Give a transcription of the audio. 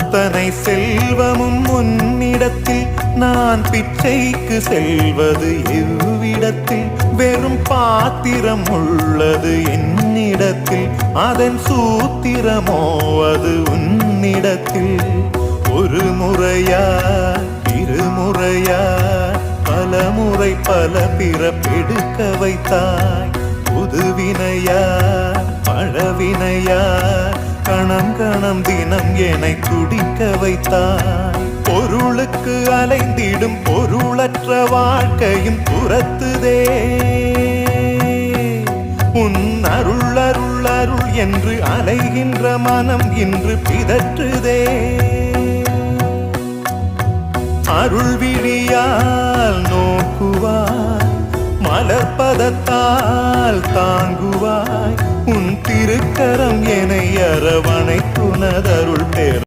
அத்தனை செல்வமும் உன்னிடத்தில் நான் பிச்சைக்கு செல்வது எவ்விடத்தில் வெறும் பாத்திரம் உள்ளது என்னிடத்தில் அதன் சூத்திரமோ அது உன்னிடத்தில் ஒரு முறையா இருமுறையா பல முறை பல பிறப்பெடுக்க வைத்தாய் புதுவினையா பழவினையா கணம் கணம் தினம் என்னை துடிக்க வைத்தாய் பொருளுக்கு அலைந்திடும் பொருளற்ற வாழ்க்கையும் புறத்துதே உன் அருள் அருள் அருள் என்று அலைகின்ற மனம் இன்று பிதற்றுதே அருள் விழியால் நோக்குவாய் மலர்பதத்தால் தாங்குவாய் உன் திருக்கரம் என்னை அரவணைத்துனதருள் பெற